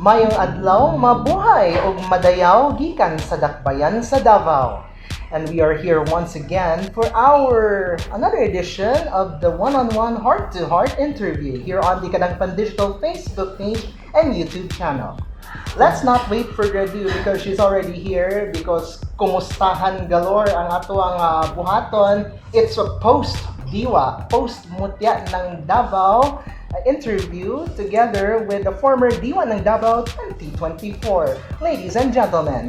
Mayong adlaw, mabuhay ug madayaw gikan sa dakbayan sa Dabaw. And we are here once again for our another edition of the one-on-one heart-to-heart interview here on the Kadangpan Digital Facebook page and YouTube channel. Let's not wait further ado because she's already here because kumustahan galore ang ato ang buhaton. It's a Diwa, Post-Mutya ng Dabaw interview together with the former Diwa ng Dabaw 2024. Ladies and gentlemen,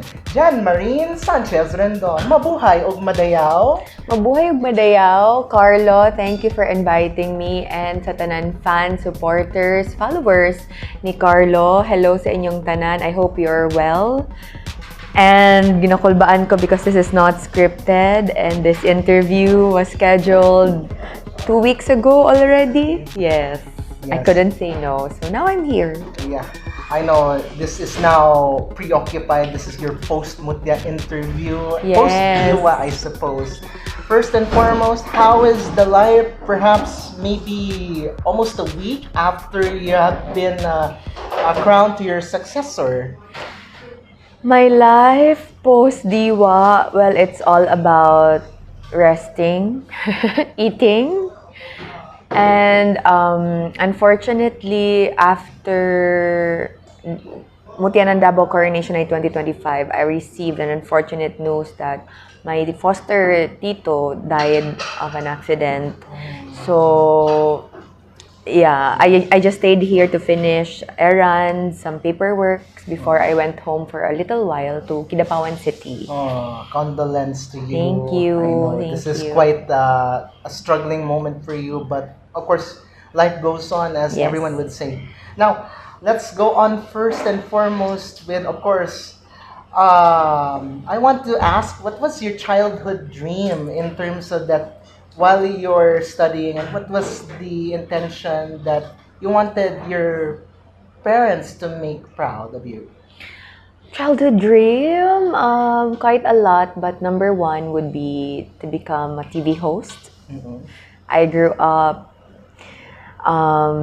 Marine Rendon. Mabuhay ug madayaw. Mabuhay ug madayaw. Carlo, thank you for inviting me, and sa tanan fans, supporters, followers ni Carlo. Hello sa inyong tanan. I hope you're well. And ginakulbaan ko because this is not scripted and this interview was scheduled 2 weeks ago already. Yes. I couldn't say no. So now I'm here. Yeah. I know this is now preoccupied. This is your post-Mutya interview. Yes. Post-Diwa, I suppose. First and foremost, how is the life perhaps maybe almost a week after you have been crowned to your successor? My life post-Diwa, well, it's all about resting, eating. And unfortunately, after Mutya ng Dabaw Coronation Night 2025, I received an unfortunate news that my foster tito died of an accident. So, yeah, I just stayed here to finish errands, some paperwork before I went home for a little while to Kidapawan City. Oh, condolence to you. Thank you. I know Thank this is you. quite a struggling moment for you, but of course, life goes on, as Yes. everyone would say. Now, let's go on first and foremost with, of course, I want to ask, what was your childhood dream in terms of that while you're studying, and what was the intention that you wanted your parents to make proud of you? Childhood dream, quite a lot, but number one would be to become a TV host. Mm-hmm. I grew up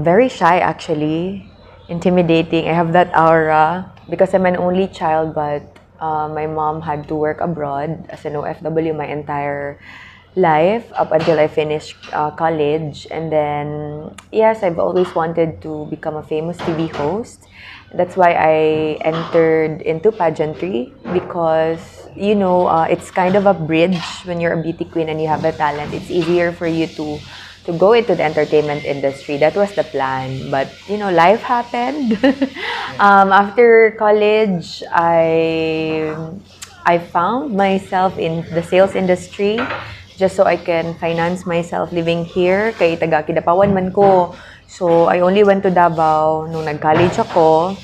very shy, actually, intimidating. I have that aura because I'm an only child, but my mom had to work abroad as an OFW my entire life up until I finished college. And then, yes, I've always wanted to become a famous TV host. That's why I entered into pageantry because, you know, it's kind of a bridge when you're a beauty queen and you have a talent. It's easier for you to go into the entertainment industry. That was the plan. But, you know, life happened. After college, I found myself in the sales industry just so I can finance myself living here. Kay taga Kidapawan man ko. So, I only went to Dabaw nung nag-college ako.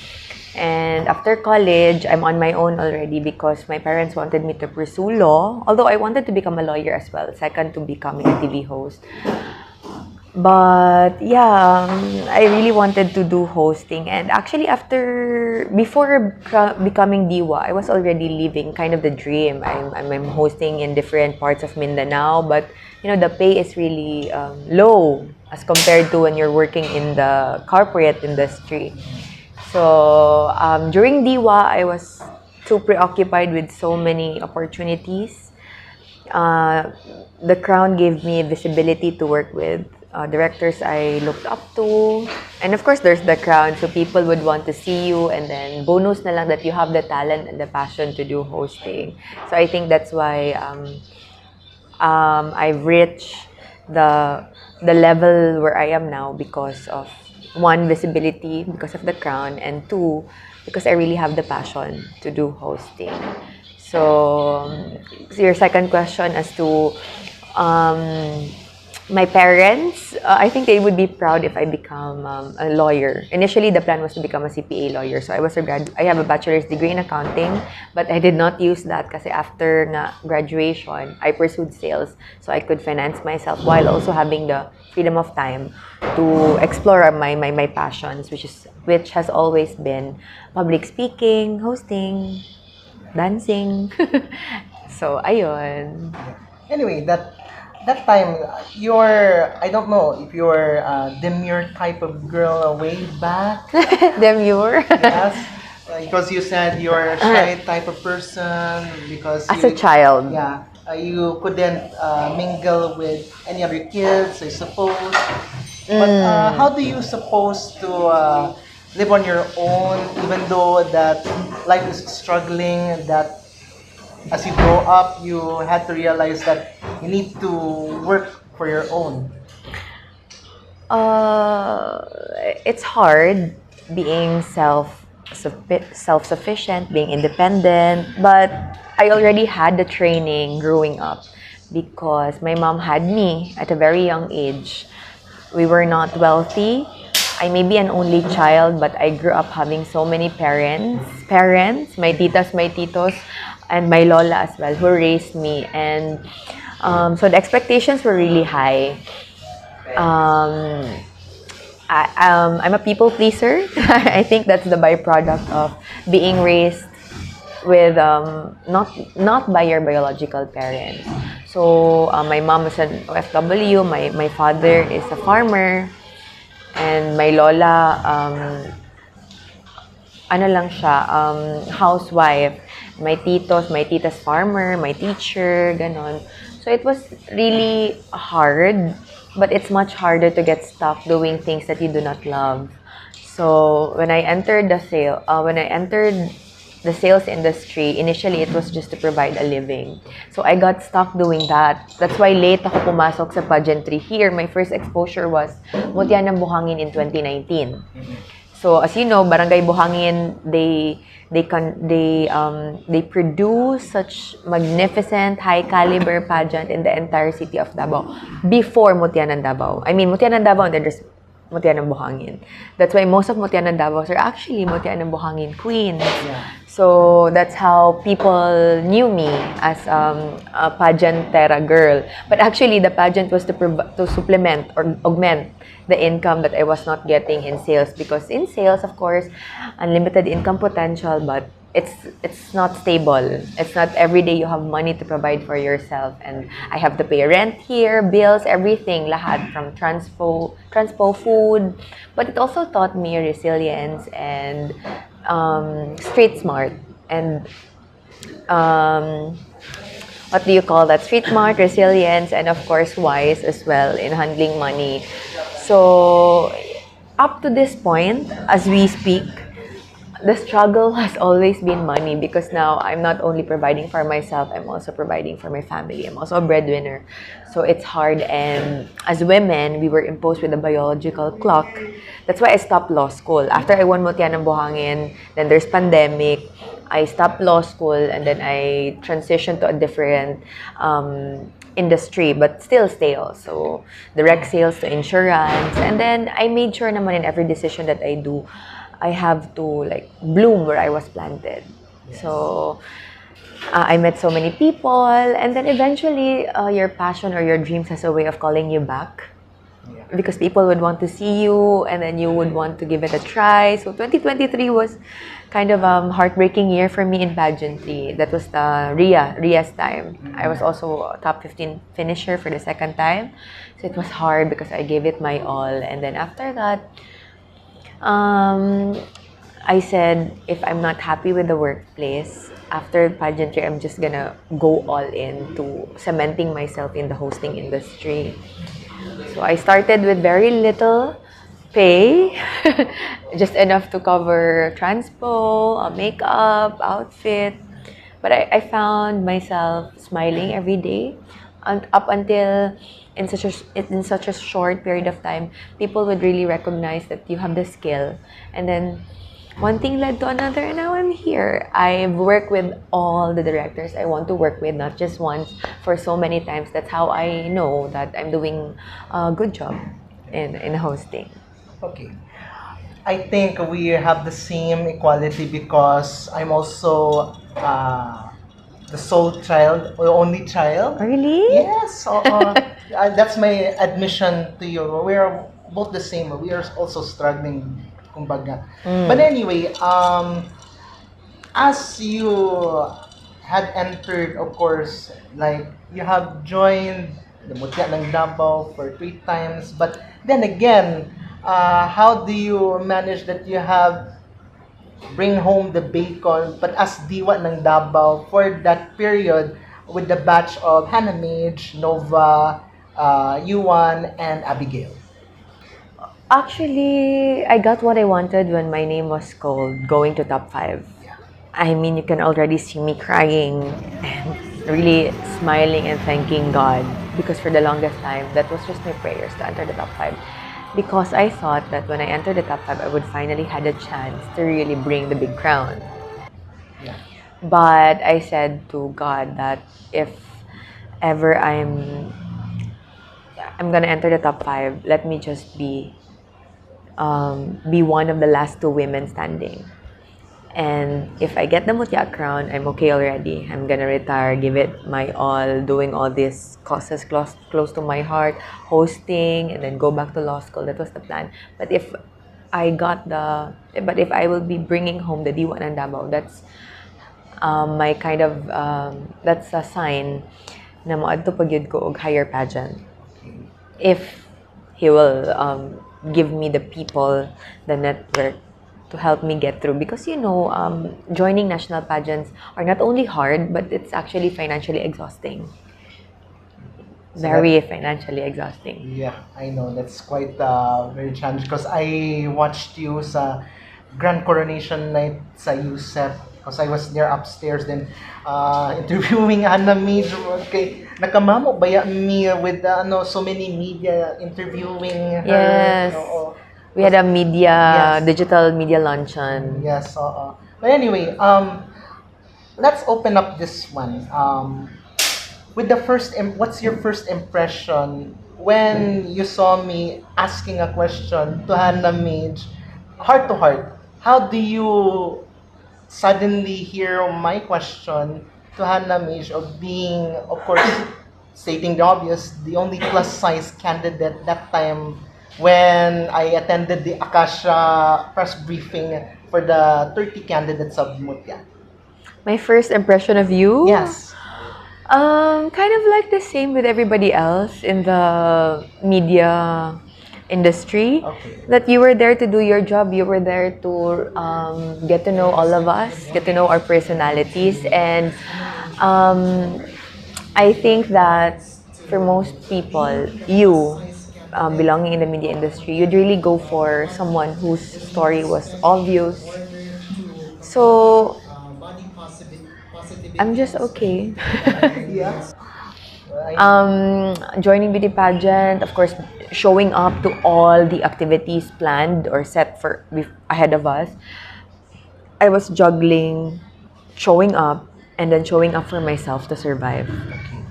And after college, I'm on my own already because my parents wanted me to pursue law. Although I wanted to become a lawyer as well, second to becoming a TV host. But yeah, I really wanted to do hosting. And actually, before becoming Diwa, I was already living kind of the dream. I'm hosting in different parts of Mindanao, but you know, the pay is really low as compared to when you're working in the corporate industry. So during Diwa, I was too preoccupied with so many opportunities. The crown gave me visibility to work with directors I looked up to. And of course, there's the crown, so people would want to see you, and then bonus na lang that you have the talent and the passion to do hosting. So I think that's why I've reached the level where I am now because of, one, visibility, because of the crown, and two, because I really have the passion to do hosting. So your second question as to my parents, I think they would be proud if I become a lawyer. Initially, the plan was to become a CPA lawyer. So I have a bachelor's degree in accounting, but I did not use that kasi after graduation, I pursued sales so I could finance myself while also having the freedom of time to explore my passions, which has always been public speaking, hosting, dancing. So, ayun. Anyway, that time, I don't know if you're demure type of girl way back. Demure? Yes. Because you said you're a shy type of person because As a child. yeah, you couldn't mingle with any other kids, I suppose. But how do you suppose to live on your own, even though that life is struggling, that as you grow up, you had to realize that you need to work for your own. Uh, it's hard being self-sufficient, being independent, but I already had the training growing up because my mom had me at a very young age. We were not wealthy. I may be an only child, but I grew up having so many parents, my titas, my titos, and my lola as well, who raised me. And so the expectations were really high. Um, I'm a people pleaser. I think that's the byproduct of being raised with not by your biological parents. So my mom is an OFW. My father is a farmer, and my lola ano lang siya housewife. My titas farmer, my teacher, ganon. So it was really hard, but it's much harder to get stuck doing things that you do not love. So when I entered the sales industry, initially it was just to provide a living. So I got stuck doing that. That's why late ako pumasok sa pageantry here. My first exposure was Mutya ng Buhangin in 2019. So as you know, Barangay Buhangin, they produce such magnificent high caliber pageant in the entire city of Dabaw before Mutya ng Dabaw. I mean, Mutya ng Dabaw, and then there's Mutya ng Buhangin. That's why most of Mutya ng Dabaw are actually Mutya ng Buhangin queens. Yeah. So that's how people knew me as a pageantera girl. But actually, the pageant was to supplement or augment the income that I was not getting in sales, because in sales, of course, unlimited income potential, but it's not stable. It's not every day you have money to provide for yourself, and I have to pay rent here, bills, everything, lahat from transpo food. But it also taught me resilience and street smart and what do you call that? Street smart, resilience, and of course wise as well in handling money. So up to this point, as we speak, the struggle has always been money, because now I'm not only providing for myself, I'm also providing for my family. I'm also a breadwinner. So it's hard, and as women, we were imposed with a biological clock. That's why I stopped law school. After I won Mutya ng Buhangin, then there's pandemic. I stopped law school, and then I transitioned to a different industry, but still sales. So direct sales to insurance. And then I made sure naman in every decision that I do, I have to like bloom where I was planted. So I met so many people, and then eventually your passion or your dreams has a way of calling you back. Yeah. Because people would want to see you, and then you would want to give it a try. So 2023 was kind of heartbreaking year for me in pageantry. That was the Ria's time. I was also a top 15 finisher for the second time. So it was hard because I gave it my all. And then after that, I said, if I'm not happy with the workplace, after pageantry, I'm just gonna go all in to cementing myself in the hosting industry. So I started with very little pay, just enough to cover transpo, makeup, outfit. But I found myself smiling every day, and up until in such a short period of time, people would really recognize that you have the skill. And then one thing led to another, and now I'm here. I've worked with all the directors I want to work with, not just once, for so many times. That's how I know that I'm doing a good job in hosting. Okay. I think we have the same equality because I'm also the sole child or only child. Really? Yes. So, that's my admission to you. We are both the same. We are also struggling, kumbaga. But anyway, as you had entered, of course, like you have joined the Mutya ng Dabaw for 3 times. But then again, how do you manage that you have bring home the bacon, but as Diwa ng Dabaw for that period with the batch of Hannah Mage, Nova, Yuan, and Abigail. Actually, I got what I wanted when my name was called going to top 5. Yeah. I mean, you can already see me crying and really smiling and thanking God because for the longest time, that was just my prayers to enter the top 5. Because I thought that when I entered the top 5, I would finally had a chance to really bring the big crown. Yeah. But I said to God that if ever I'm gonna enter the top 5, let me just be one of the last 2 women standing. And if I get the Mutya crown, I'm okay already. I'm gonna retire, give it my all, doing all these causes close to my heart, hosting, and then go back to law school. That was the plan. But if if I will be bringing home the Diwa and Dabaw, that's my kind of, that's a sign na moadto pag yun ko og higher pageant. If he will give me the people, the network to help me get through. Because, joining national pageants are not only hard, but it's actually financially exhausting. So Very financially exhausting. Yeah, I know. That's quite very challenging because I watched you sa Grand Coronation Night sa USEP because I was there upstairs then interviewing Anna Mage. Okay, nakamamo baya me with so many media interviewing her. Yes. Oo. We had a media, Yes. digital media luncheon. Yes, oo. But anyway, let's open up this one. With the what's your first impression when you saw me asking a question to Hannah Mage, heart to heart? How do you suddenly hear my question to Hannah Mage of being, of course, stating the obvious, the only plus size candidate that time when I attended the Akasha press briefing for the 30 candidates of Mutya? My first impression of you? Yes. Kind of like the same with everybody else in the media industry. Okay. That you were there to do your job. You were there to get to know all of us, get to know our personalities, and I think that for most people, you belonging in the media industry, you'd really go for someone whose story was obvious. So I'm just okay. Yeah. Joining beauty pageant, of course, showing up to all the activities planned or set for ahead of us. I was juggling showing up and then showing up for myself to survive.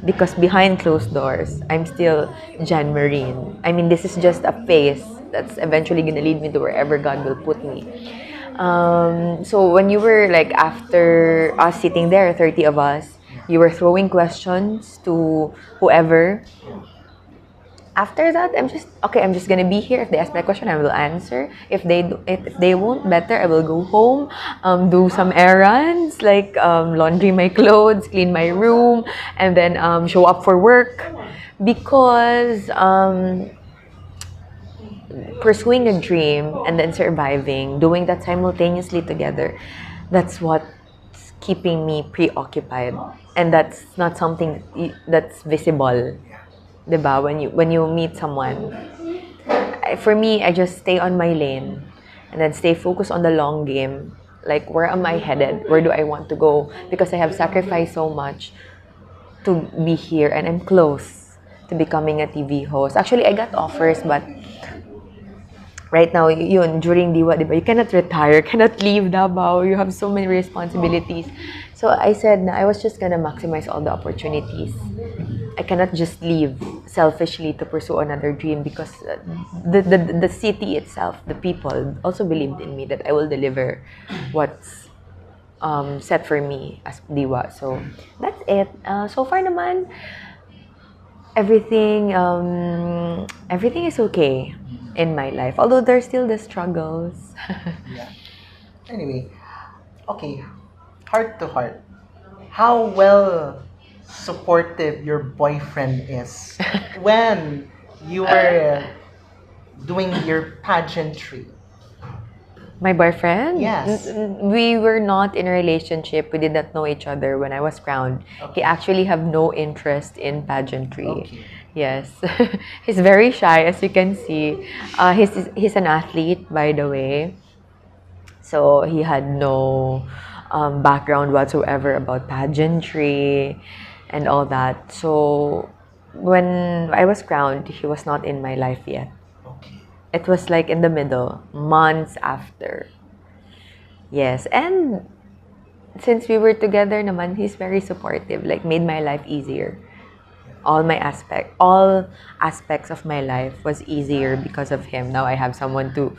Because behind closed doors, I'm still Jan Marine. I mean, this is just a phase that's eventually gonna lead me to wherever God will put me. So when you were like after us sitting there, 30 of us, you were throwing questions to whoever. After that, I'm just gonna be here. If they ask me a question, I will answer. If they won't, better I will go home, do some errands like laundry my clothes, clean my room, and then show up for work. Because pursuing a dream and then surviving, doing that simultaneously together, that's what's keeping me preoccupied, and that's not something that's visible. 'Di ba? When you meet someone, for me, I just stay on my lane and then stay focused on the long game. Like, where am I headed? Where do I want to go? Because I have sacrificed so much to be here and I'm close to becoming a TV host. Actually, I got offers, but right now, yun, during Diwa, diba, you cannot retire, cannot leave Dabaw. You have so many responsibilities. So I said na I was just gonna maximize all the opportunities. I cannot just leave selfishly to pursue another dream because the city itself, the people, also believed in me that I will deliver what's set for me as Diwa. So that's it. So far naman, everything is okay in my life. Although there's still the struggles. Yeah. Anyway, okay, heart to heart, how well supportive your boyfriend is when you were doing your pageantry. My boyfriend? Yes. We were not in a relationship. We did not know each other when I was crowned. Okay. He actually have no interest in pageantry. Okay. Yes. He's very shy, as you can see. He's an athlete, by the way. So he had no background whatsoever about pageantry and all that. So when I was crowned, he was not in my life yet. Okay. It was like in the middle, months after. Yes, and since we were together naman, he's very supportive, like made my life easier. All aspects of my life was easier because of him. Now I have someone to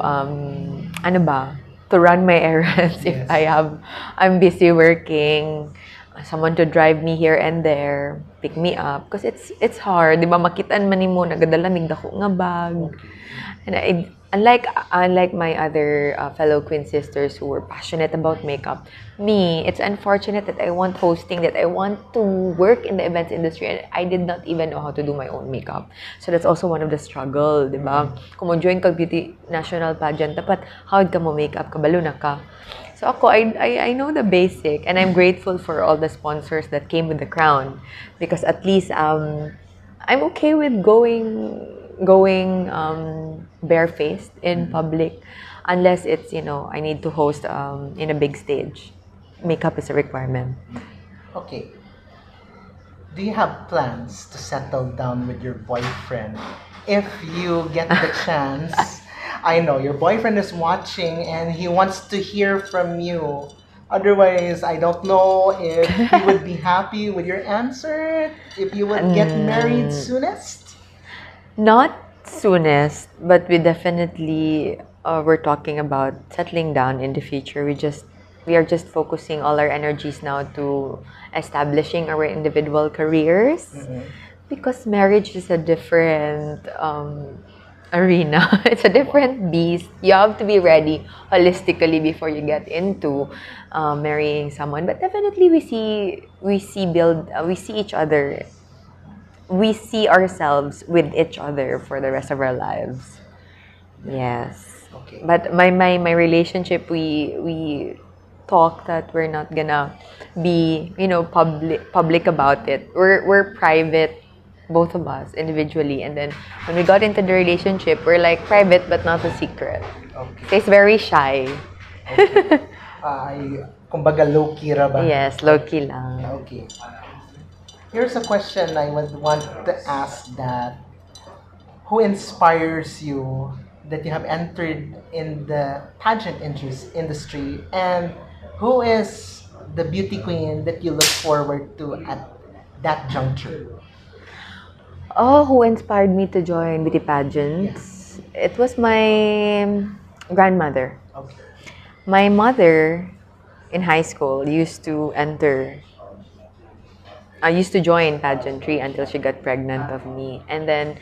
ano ba, to run my errands if Yes. I'm busy working. Someone to drive me here and there, pick me up because it's hard, di ba? Makitaan man nimo nagadala mig dako nga bag. And unlike my other fellow Queen sisters who were passionate about makeup, me, it's unfortunate that I want hosting, that I want to work in the events industry, and I did not even know how to do my own makeup. So that's also one of the struggle, di ba? Kung mo-join kag beauty national pageant, dapat hawid ka mo makeup, kabalo na ka. So ako, I know the basic, and I'm grateful for all the sponsors that came with the crown, because at least I'm okay with going barefaced in public, unless it's I need to host in a big stage. Makeup is a requirement. Okay. Do you have plans to settle down with your boyfriend if you get the chance? I know your boyfriend is watching and he wants to hear from you. Otherwise, I don't know if he would be happy with your answer, if you would get married soonest. Not soonest, but we definitely we're talking about settling down in the future. We are just focusing all our energies now to establishing our individual careers, because marriage is a different arena. It's a different beast. You have to be ready holistically before you get into marrying someone. But definitely, we see each other. We see ourselves with each other for the rest of our lives. Yes. Okay. But my relationship, we talk that we're not gonna be public about it. We're private, both of us individually, and then when we got into the relationship, we're like private but not a secret. Okay. So it's very shy. Okay. Kumbaga low-key ra ba? Yes, low-key lang. Okay. Here's a question I would want to ask, that who inspires you that you have entered in the pageant industry, and who is the beauty queen that you look forward to at that juncture? Oh, who inspired me to join beauty pageants? It was my grandmother. Okay. My mother in high school used to enter. I used to join pageantry until she got pregnant of me. And then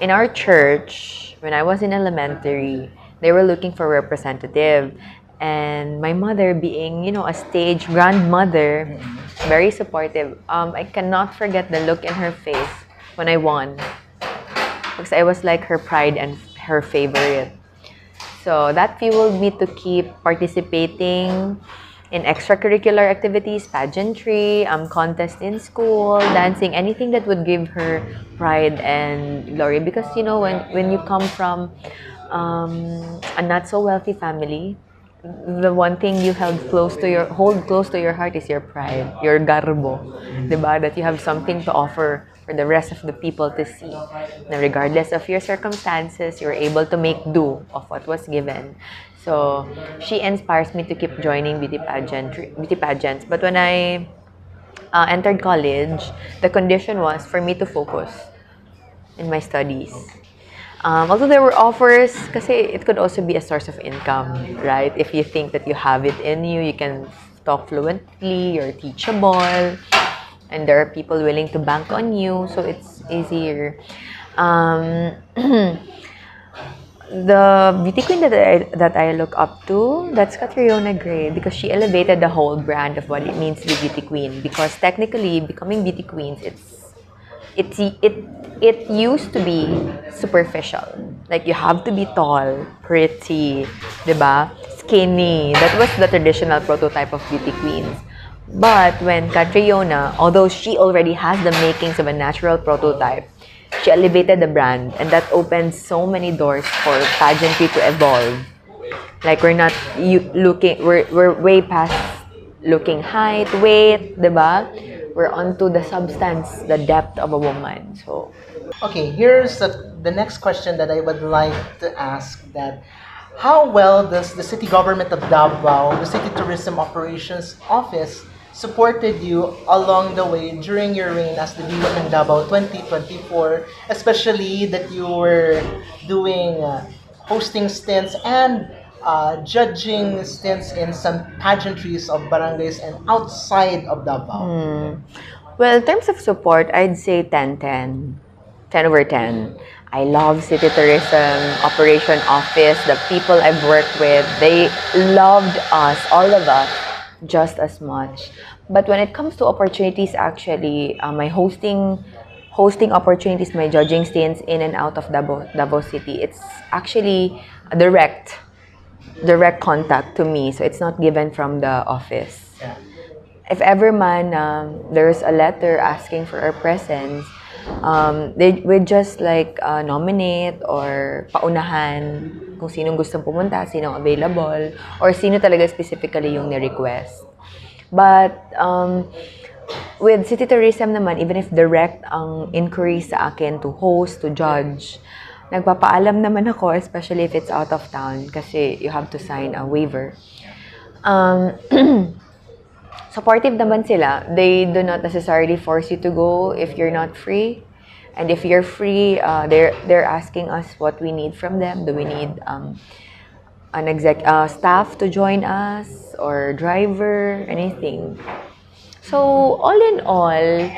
in our church, when I was in elementary, they were looking for a representative. And my mother, being, a stage grandmother, very supportive. I cannot forget the look in her face when I won. Because I was like her pride and her favorite. So that fueled me to keep participating in extracurricular activities, pageantry, contest in school, dancing, anything that would give her pride and glory. Because when you come from a not so wealthy family, the one thing you hold close to your heart is your pride, your garbo, diba? That you have something to offer for the rest of the people to see. Now, regardless of your circumstances, you're able to make do of what was given. So she inspires me to keep joining beauty pageants. But when I entered college, the condition was for me to focus in my studies. Although there were offers, kasi it could also be a source of income, right? If you think that you have it in you, you can talk fluently, you're teachable, and there are people willing to bank on you, so it's easier. The beauty queen that I look up to, that's Catriona Gray, because she elevated the whole brand of what it means to be beauty queen. Because technically, becoming beauty queens, it used to be superficial. Like you have to be tall, pretty, 'di ba? Skinny. That was the traditional prototype of beauty queens. But when Catriona, although she already has the makings of a natural prototype, she elevated the brand, and that opened so many doors for pageantry to evolve. Like we're not we're way past looking height, weight, 'di ba? We're onto the substance, the depth of a woman. So, Okay, here's the next question that I would like to ask that how well does the city government of Davao, the City Tourism Operations Office, supported you along the way during your reign as the Diwa ng Davao 2024, especially that you were doing hosting stints and judging stints in some pageantries of barangays and outside of Davao? well, in terms of support, I'd say 10-10. 10 over 10. I love City Tourism Operation Office. The people I've worked with, they loved us, all of us, just as much. But when it comes to opportunities, actually, my hosting opportunities, my judging stints in and out of Davao City, it's actually a direct contact to me. So it's not given from the office. Yeah. If ever man there's a letter asking for our presence, they would just like nominate or paunahan kung sinong gustong pumunta, sinong available, or sino talaga specifically yung ni-request. But with City Tourism naman, even if direct ang inquiry sa akin to host, to judge, nagpapaalam naman ako, especially if it's out of town, kasi you have to sign a waiver. Supportive naman sila. They do not necessarily force you to go if you're not free. And if you're free, they're asking us what we need from them. Do we need staff to join us or driver, anything? So all in all,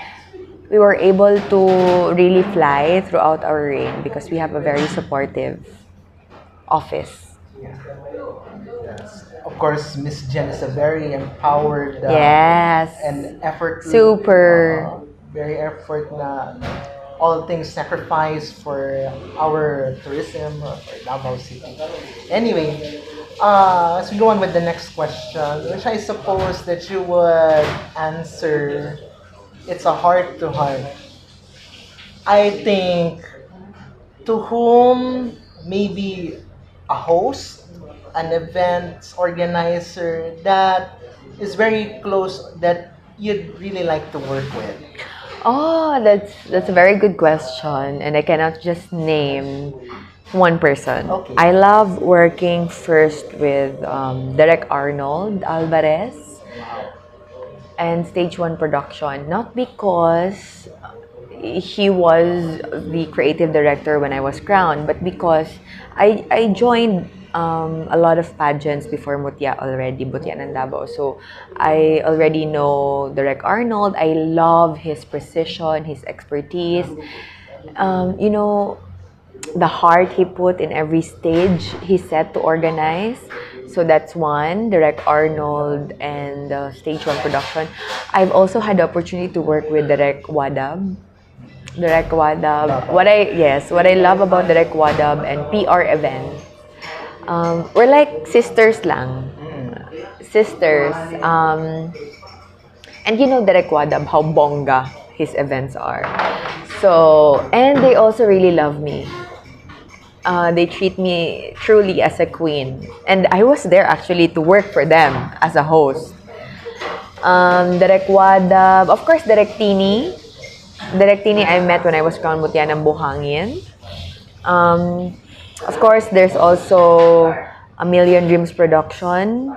we were able to really fly throughout our reign because we have a very supportive office. Yes. Of course, Miss Jen is a very empowered Yes. and effort. Super. Very effort na all things sacrifice for our tourism for Davao City. Anyway, as we go on with the next question, which I suppose that you would answer, it's a heart to heart. I think to whom maybe a host, an event organizer that is very close that you'd really like to work with? Oh, that's a very good question, and I cannot just name one person. Okay. I love working first with Derek Arnold Alvarez and Stage One Production, not because he was the creative director when I was crowned, but because I joined a lot of pageants before Mutya already, Mutya ng Dabaw. So I already know Derek Arnold. I love his precision, his expertise. You know, the heart he put in every stage he set to organize. So that's one, Derek Arnold and Stage One Production. I've also had the opportunity to work with Derek Wadab. Direct Wadab. What I love about Direct Wadab and PR events, we're like sisters lang. Sisters. And you know Direct Wadab, how bongga his events are. So, and they also really love me. They treat me truly as a queen. And I was there actually to work for them as a host. Direct Wadab, of course, Direct Tini. Direct Tini I met when I was crowned Mutya ng Buhangin. Of course, there's also A Million Dreams Production.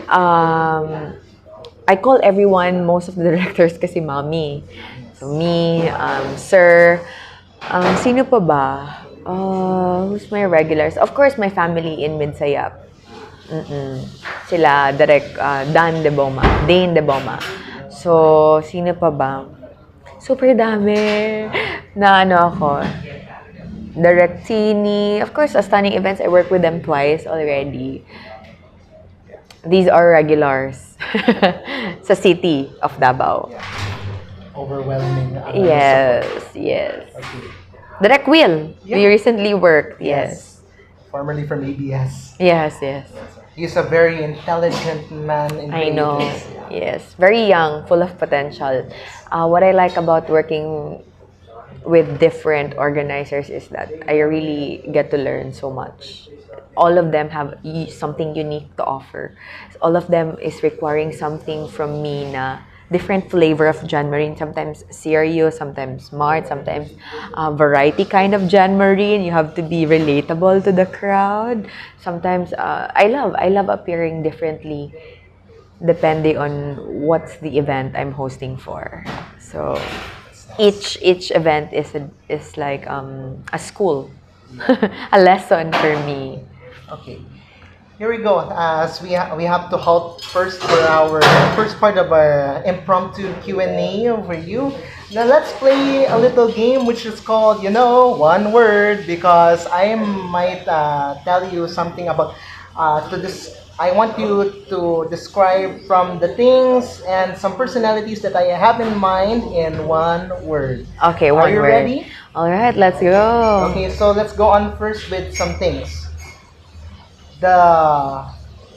I call everyone, most of the directors kasi mami. So me, sir, sino pa ba? Who's my regulars? Of course, my family in Midsayap. Sila, Direk Dane de Boma. So, sino pa ba? Super dami na ano ako. Direct Tini. Of course, Stunning Events, I worked with them twice already. These are regulars sa city of Dabaw. overwhelming. Yes, Support. yes. Okay. Direct Will. Yeah. We recently worked. Yes. Formerly from ABS. Yes, yes. He's a very intelligent man in I know. creatives. Yes. Very young, full of potential. What I like about working with different organizers is that I really get to learn so much. All of them have something unique to offer. All of them is requiring something from me na different flavor of John Marine. Sometimes serious, sometimes smart, sometimes variety kind of John Marine. You have to be relatable to the crowd. Sometimes I love appearing differently depending on what's the event I'm hosting for. So each event is like a school, a lesson for me. Okay. Here we go. As we have to halt first for our first part of our impromptu Q&A over you. Now let's play a little game which is called, one word, because I might tell you something about to this. I want you to describe from the things and some personalities that I have in mind in one word. Okay, Are one you word. ready? All right, let's go. Okay, so let's go on first with some things. The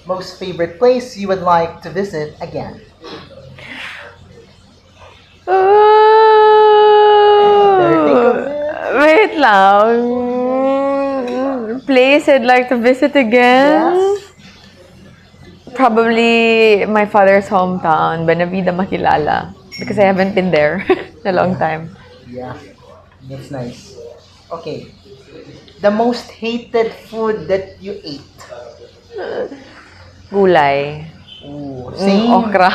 most favorite place you would like to visit again? Better think of it. Wait lang. Place I'd like to visit again? Yes. Probably my father's hometown, Benavida, Makilala. Because I haven't been there in a long time. Yeah, that's nice. Okay. The most hated food that you ate? Gulay. Ooh, same. Okra.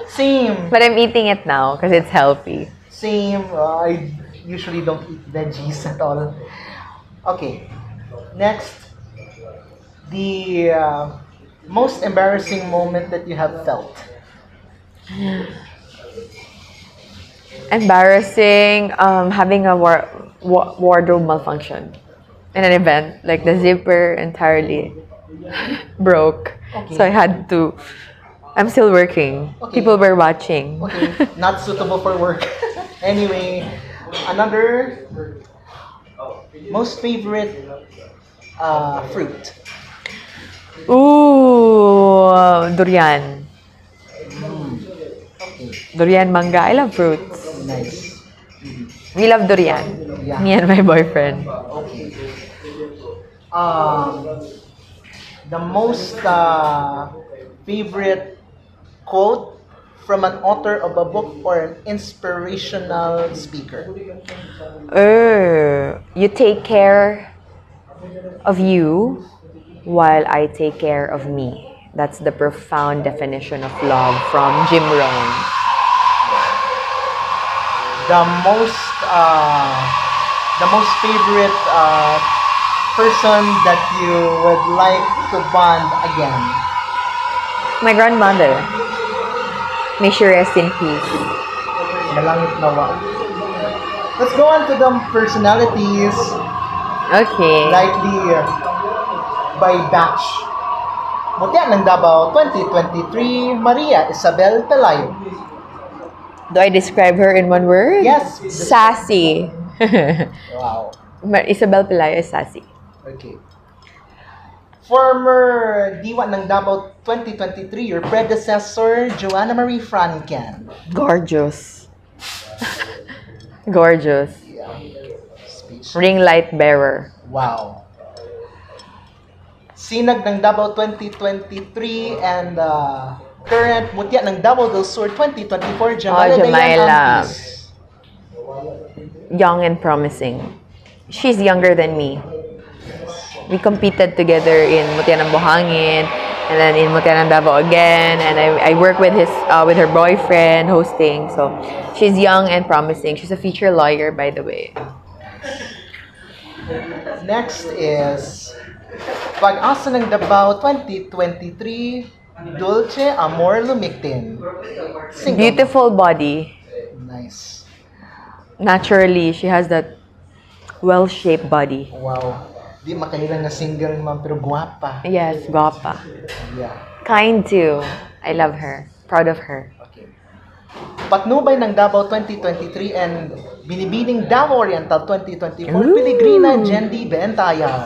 Same. But I'm eating it now because it's healthy. Same. I usually don't eat veggies at all. Okay. Next, the most embarrassing moment that you have felt? Embarrassing having a wardrobe malfunction in an event. Like the zipper entirely broke. Okay. So I had to. I'm still working. Okay. People were watching. Okay, not suitable for work. Anyway, another most favorite fruit? Ooh, durian. Okay, Durian manga. I love fruits. nice. We love durian. Yeah. Me and my boyfriend. Okay. The most favorite quote from an author of a book or an inspirational speaker? You take care of you while I take care of me. That's the profound definition of love from Jim Rohn. The most favorite person that you would like to bond again? My grandmother. May she rest in peace. Malangit nawa. Let's go on to the personalities, Okay. likely by batch. Mutya ng Dabaw 2023, Maria Isabel Pelayo. Do I describe her in one word? Yes. Sassy. Wow. Isabel Pelayo is sassy. Okay. Former Diwa ng Dabaw 2023, your predecessor, Joanna Marie Franken. Gorgeous. Gorgeous. Yeah. Speech. Ring light bearer. Wow. Sinag ng Dabaw 2023 and current Mutya ng Dabaw del Sur 2024, Jamala Dayan Jamila. Ampis. Young and promising. She's younger than me. We competed together in Mutya ng Buhangin and then in Mutya ng Davao again, and I work with her boyfriend hosting. So she's young and promising. She's a feature lawyer, by the way. Next is Pag-asa ng Dabaw 2023, Dulce Amor Lumiktin. Single. Beautiful body. Nice. Naturally, she has that well-shaped body. Wow. Di makailan na single man pero guwapa. Yes, guapa. Yeah. Kind too. I love her. Proud of her. Okay. Patnubay ng Davao 2023 and Binibining Davao Oriental 2024, Ooh. Piligrina Jendi Bentaya.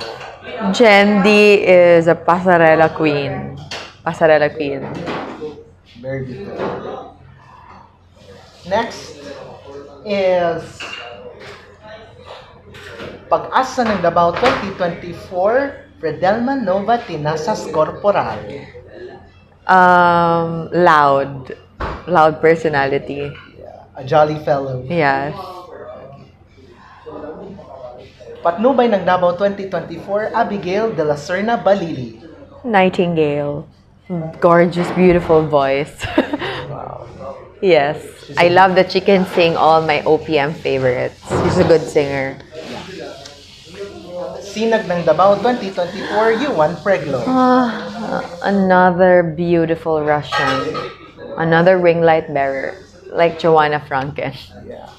Jendi is a pasarela queen. Pasarela queen. Very beautiful. Next is Pag-asa ng Davao 2024, Fredelma Nova Tinasas Corporal. Loud. Loud personality. A jolly fellow. Yes. Patnubay ng Davao 2024, Abigail de la Serna Balili. Nightingale. Gorgeous, beautiful voice. Yes. I love that she can sing all my OPM favorites. She's a good singer. Sinag ng Davao 2024, Yuan Preglo. Another beautiful Russian. Another ring light bearer. Like Joanna Franken. Yeah.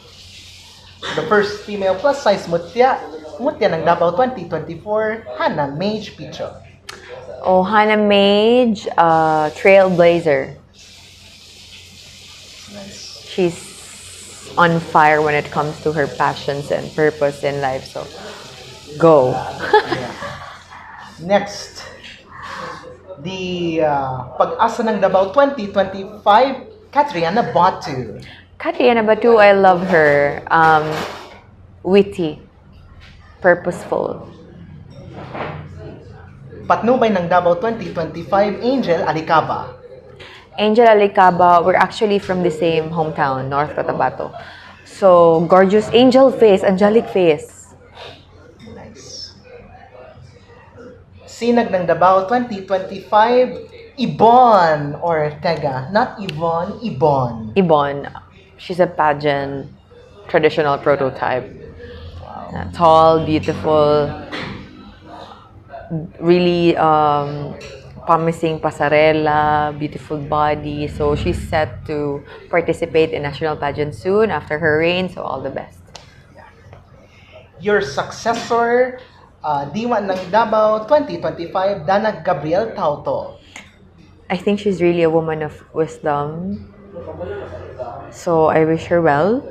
The first female plus-size mutya ng Davao 2024, Hannah Mage Picho. Oh, Hannah Mage, trailblazer. Nice. She's on fire when it comes to her passions and purpose in life. So, go. Next, the Pag-asa ng Davao 2025, Catriana Batu. Catriana Batu, I love her. Witty. Purposeful. Patnubay ng Davao 2025, Angel Alicaba. Angel Alicaba, we're actually from the same hometown, North Cotabato. So, gorgeous angel face, angelic face. Nice. Sinag ng Davao 2025, Ibon Ortega. Not Yvonne, Ibon. Ibon, she's a pageant, traditional prototype. Tall, beautiful, really promising pasarela, beautiful body. So she's set to participate in national pageant soon after her reign. So all the best. Your successor, Diwa ng Davao 2025, Dana Gabriel Tauto. I think she's really a woman of wisdom. So I wish her well.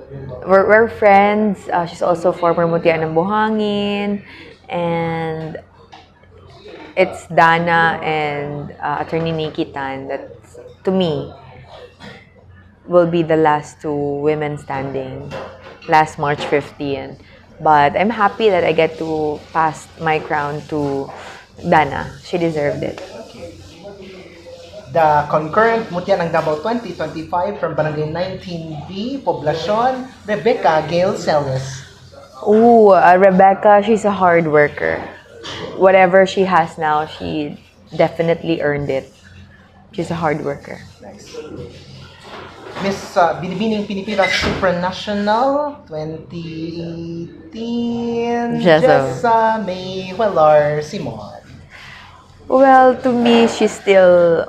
We're friends. She's also former Mutya ng Buhangin. And it's Dana and Attorney Nikki Tan that, to me, will be the last two women standing last March 15. But I'm happy that I get to pass my crown to Dana. She deserved it. The concurrent Mutya ng Davao 2025 from Barangay 19B, Poblacion, Rebecca Gail Celis. Ooh, Rebecca, she's a hard worker. Whatever she has now, she definitely earned it. She's a hard worker. Nice. Miss Binibining Pilipinas Supranational 2018, Jessa May Huelar Simon. Well, to me, she's still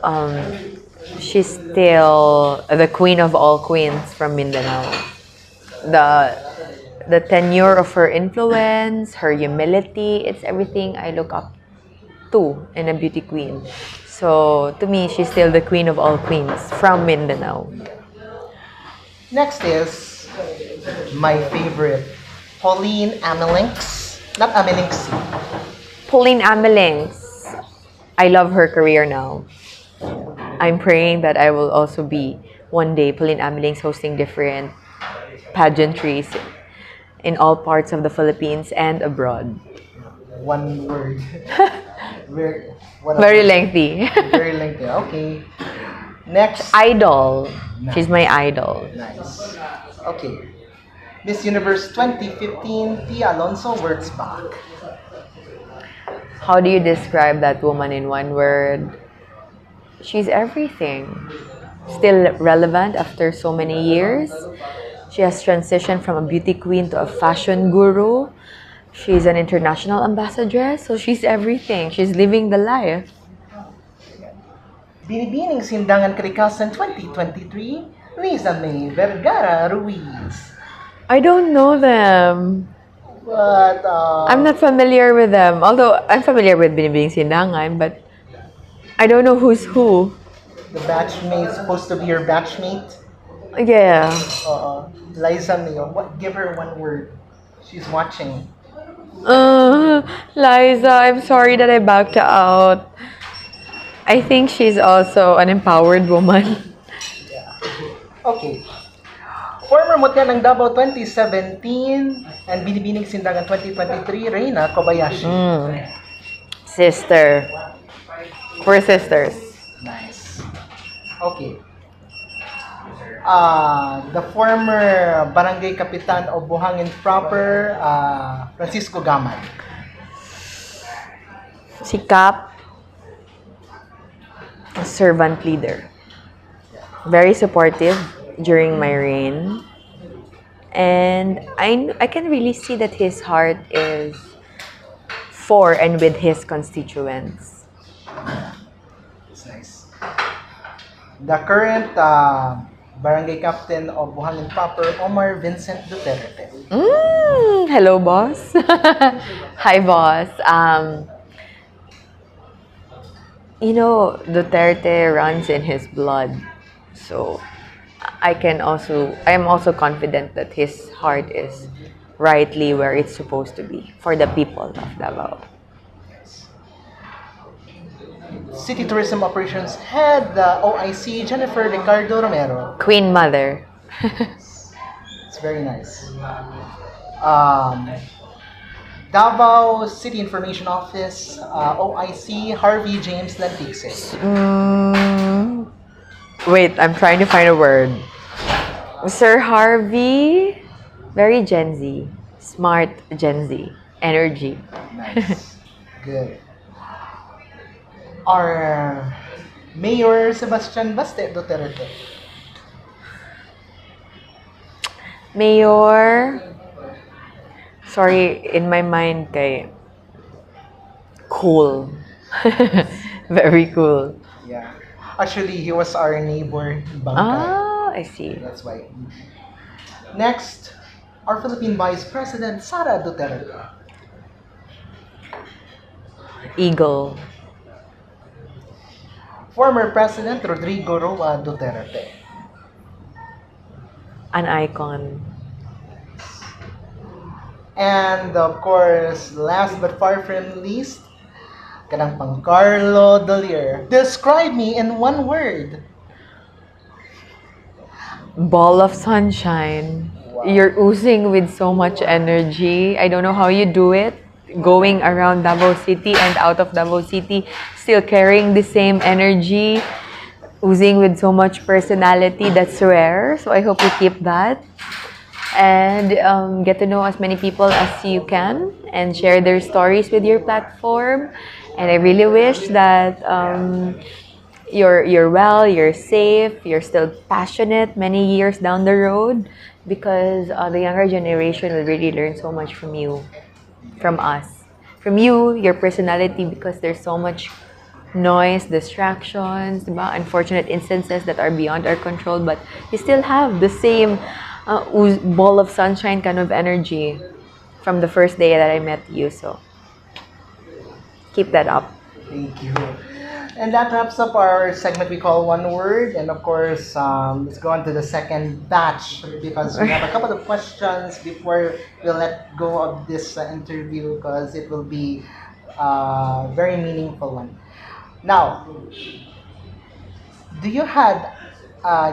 the queen of all queens from Mindanao. The tenure of her influence, her humility, it's everything I look up to in a beauty queen. So, to me, she's still the queen of all queens from Mindanao. Next is my favorite, Pauline Amelinx. Not Amelinx. Pauline Amelinx. I love her career now. I'm praying that I will also be one day Pauline Amelinx hosting different pageantries in all parts of the Philippines and abroad. One word. Very lengthy. Very lengthy. Okay. Next. Idol. Nice. She's my idol. Nice. Okay. Miss Universe 2015, Tia Alonso Wurzbach. How do you describe that woman in one word? She's everything. Still relevant after so many years. She has transitioned from a beauty queen to a fashion guru. She's an international ambassadress, so she's everything. She's living the life. Binibining Sindangan Kalikasan 2023, Liza May Vergara Ruiz. I don't know them. But, I'm not familiar with them. Although, I'm familiar with Binibining Sindangan, but I don't know who's who. The batchmate, supposed to be your batchmate. Yeah. Liza Mayo. What? Give her one word. She's watching. Liza, I'm sorry that I backed out. I think she's also an empowered woman. Yeah. Okay. Former Mutya ng Dabaw 2017 and Binibining Sindagan 2023, Reina Kobayashi. Sister. We're sisters. Nice. Okay. The former Barangay Kapitan of Buhangin Proper, Francisco Gaman. Si Cap, a servant leader. Very supportive during my reign. And I can really see that his heart is for and with his constituents. It's nice. The current Barangay Captain of Buhangin Proper, Omar Vincent Duterte. Hello, boss. Hi, boss. Duterte runs in his blood. So I am also confident that his heart is rightly where it's supposed to be for the people of Davao. City Tourism Operations Head, OIC, Jennifer Ricardo Romero. Queen Mother. It's very nice. Davao City Information Office, OIC, Harvey James Lantixe. Wait, I'm trying to find a word. Sir Harvey, very Gen Z. Smart Gen Z. Energy. Nice. Good. Our Mayor Sebastian Baste Duterte. Mayor, sorry, in my mind, kay cool. Very cool. Yeah. Actually, he was our neighbor, Bangkay. Ah, I see. That's why. Next, our Philippine Vice President, Sara Duterte. Eagle. Former President, Rodrigo Roa Duterte. An icon. And of course, last but far from least, Kadangpan Carlo Dolier. Describe me in one word. Ball of sunshine. Wow. You're oozing with so much energy. I don't know how you do it. Going around Davao City and out of Davao City, still carrying the same energy, oozing with so much personality. That's rare. So I hope you keep that. And get to know as many people as you can and share their stories with your platform. And I really wish that you're well, you're safe, you're still passionate many years down the road, because the younger generation will really learn so much from you, from us, from you, your personality, because there's so much noise, distractions, diba? Unfortunate instances that are beyond our control, but you still have the same ball of sunshine kind of energy from the first day that I met you. So keep that up. Thank you. And that wraps up our segment we call One Word. And of course, let's go on to the second batch because we have a couple of questions before we let go of this interview because it will be a very meaningful one. Now, do you had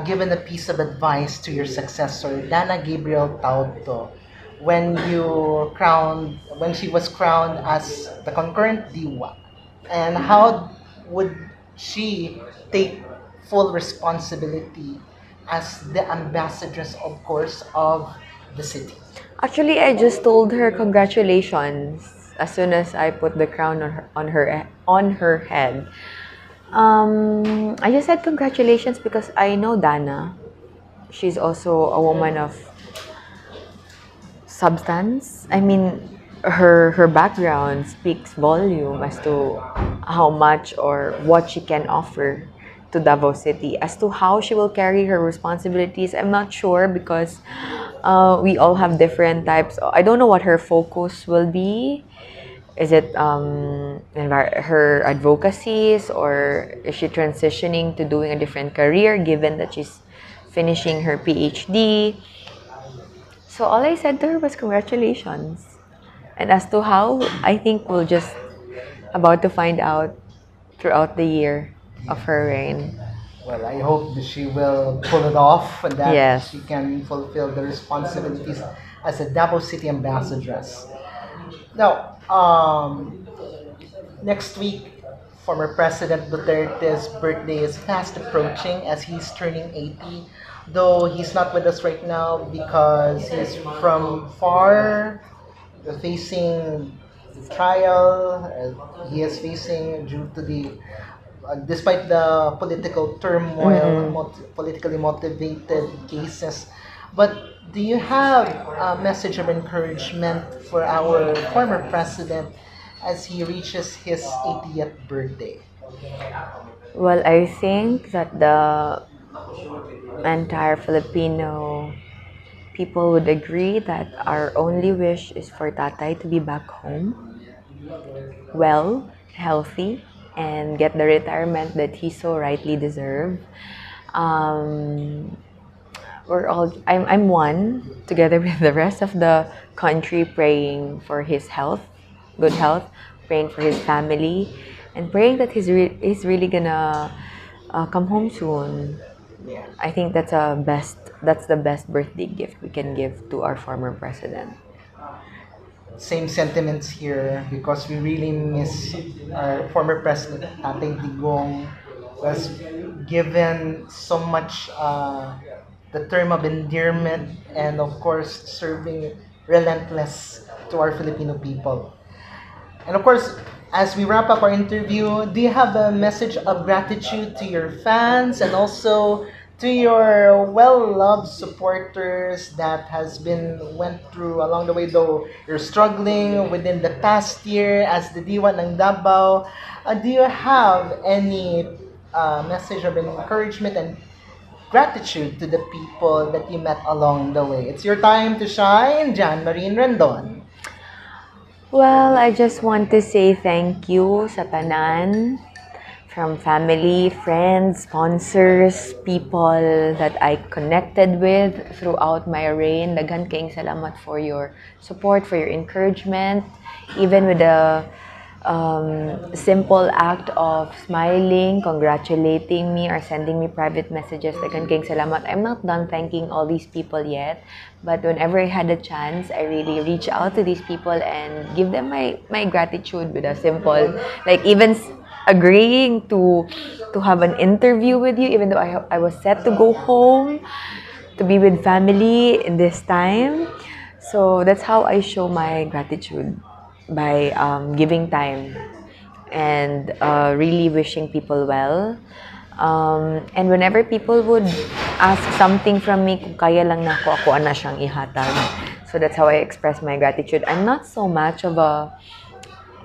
given a piece of advice to your successor, Dana Gabriel Tauto, when she was crowned as the concurrent Diwa? And how would she take full responsibility as the ambassadress, of course, of the city? Actually, I just told her congratulations as soon as I put the crown on her head. I just said congratulations because I know Dana. She's also a woman of substance. I mean, her background speaks volume as to how much or what she can offer to Davao City. As to how she will carry her responsibilities, I'm not sure because we all have different types. I don't know what her focus will be. Is it her advocacies, or is she transitioning to doing a different career given that she's finishing her PhD. So all I said to her was congratulations. And as to how, I think we'll just about to find out throughout the year of her reign. Well, I hope that she will pull it off and that Yes. she can fulfill the responsibilities as a Davao City ambassadress. Now, next week, former President Duterte's birthday is fast approaching as he's turning 80. Though he's not with us right now because he's from far, facing trial. He is facing due to the despite the political turmoil, Mm-mm. politically motivated cases. But do you have a message of encouragement for our former president as he reaches his 80th birthday? Well, I think that the entire Filipino people would agree that our only wish is for Tatay to be back home, well, healthy, and get the retirement that he so rightly deserves. Um, I'm one, together with the rest of the country, praying for his health, good health, praying for his family, and praying that he's really gonna come home soon. Yeah. I think that's the best birthday gift we can give to our former president. Same sentiments here because we really miss our former president, Tatay Digong, was given so much the term of endearment and of course serving relentless to our Filipino people. And of course, as we wrap up our interview, do you have a message of gratitude to your fans and also to your well-loved supporters that has been went through along the way, though you're struggling within the past year as the Diwa ng Dabaw? Do you have any message of encouragement and gratitude to the people that you met along the way? It's your time to shine, Marine Rendon. Well, I just want to say thank you sa tanan, from family, friends, sponsors, people that I connected with throughout my reign. Daghan kayong salamat for your support, for your encouragement, even with the simple act of smiling, congratulating me, or sending me private messages. Daghan kayong salamat. I'm not done thanking all these people yet, but whenever I had a chance, I really reach out to these people and give them my gratitude with a simple, like even agreeing to have an interview with you, even though I was set to go home to be with family in this time. So that's how I show my gratitude, by giving time and really wishing people well. And whenever people would ask something from me, kung kaya lang na ako ana siyang ihatag. So that's how I express my gratitude. I'm not so much of a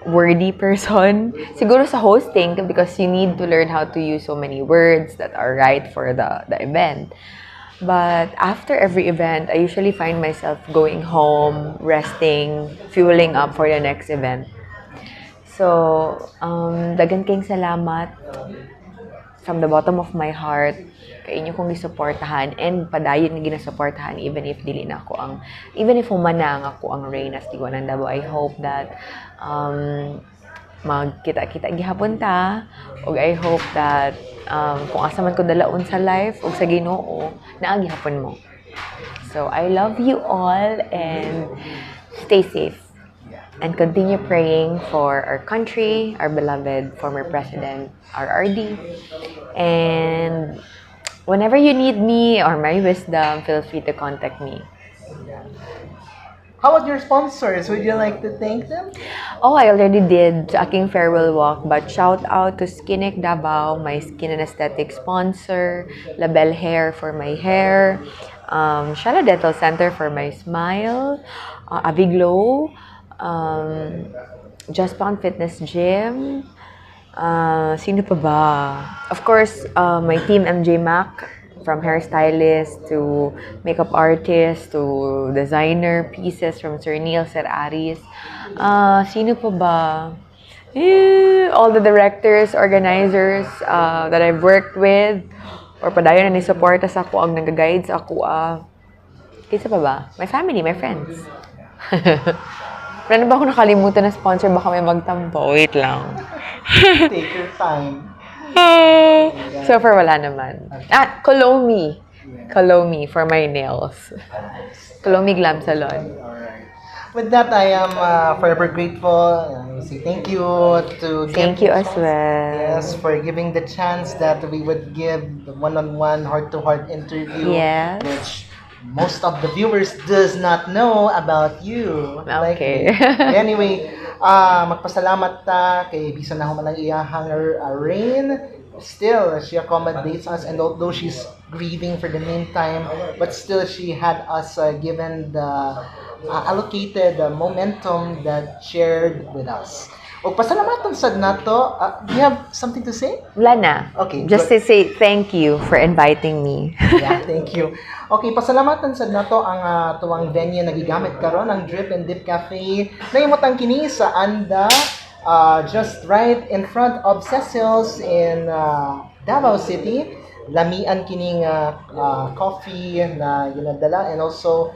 wordy person. Siguro sa hosting, because you need to learn how to use so many words that are right for the event. But after every event, I usually find myself going home, resting, fueling up for the next event. So, dagan kayong salamat from the bottom of my heart kay inyo kong gisuportahan and padayon nga ginasuportahan even if dili na ako ang even if humana nga ako ang Reyna Diwa ng Davao. I hope that magkita-kita gihapon ta, ug I hope that kung asa man ko dalaon sa life ug sa Ginoo naa gihapon mo. So I love you all and stay safe and continue praying for our country, our beloved former president, our RD. And whenever you need me or my wisdom, feel free to contact me. How about your sponsors? Would you like to thank them? Oh, I already did sa aking farewell walk, but shout out to Skinek Dabaw, my skin and aesthetic sponsor, Label Hair for my hair, Shala Dental Center for my smile, Aviglow, Just Pound Fitness Gym, sino pa ba? Of course, my team MJ Mac, from hairstylist to makeup artist to designer pieces from Sir Neil Sir Aris. Sino pa ba? All the directors, organizers that I've worked with. Or padayon na ni suporta sa ako ang nag-guide sa ako kinsa pa ba? My family, my friends. Pero ba ako nakalimutan na sponsor? Baka may magtampo. Wait lang. Take your time. So far, wala naman. Kolomi. Kolomi for my nails. Kolomi Glam Salon. Alright. With that, I am forever grateful. I say thank you to Thank you as well. Yes, for giving the chance that we would give the one-on-one, heart-to-heart interview. Yes. Which most of the viewers does not know about you. Okay. Anyway, magpasalamat ta kay bisan na human ang iyahang Rain. Still, she accommodates us, and although she's grieving for the meantime, but still she had us given the allocated momentum that shared with us. O pasalamatan sad nato. Do you have something to say? Wala na. Okay, Just good. to say thank you for inviting me. Yeah, thank you. Okay, pasalamatan sad nato ang tuwang venue na gigamit karon ang Drip and Dip Cafe. Nahimutang kini sa Anda, just right in front of Cecil's in Davao City. Lamian kining coffee na ginadala, and also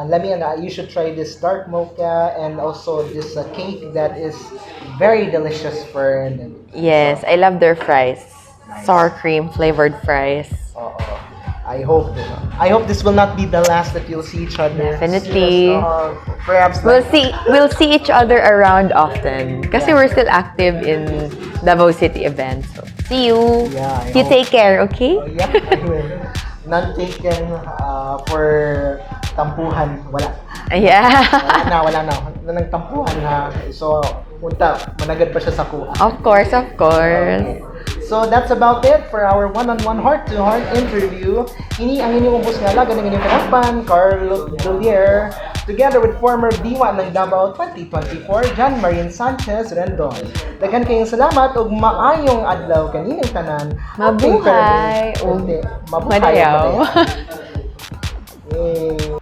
lamian you should try this dark mocha, and also this cake that is very delicious for them. Yes, I love their fries. Sour cream flavored fries. I hope this will not be the last that you'll see each other. Definitely. Perhaps We'll see each other around often. Kasi we're still active in Davao City events. So, see you. Yeah, I You hope. take care, okay? Yep, I will. None taken for tampuhan. Wala. Yeah. Wala na. Wala nang tampuhan ha. So, punta, managad pa siya sa kuha. Of course, of course. So that's about it for our one-on-one heart-to-heart interview. Ini ang inyong ubos nga laga ng inyong Kadangpan, Carlo Dolier, together with former Diwa ng Dabaw 2024, John Marine Rendon. Daghan kayong salamat ug maayong adlaw kanining tanan. Mabuhay ug Mabuhay. madayaw. Yay.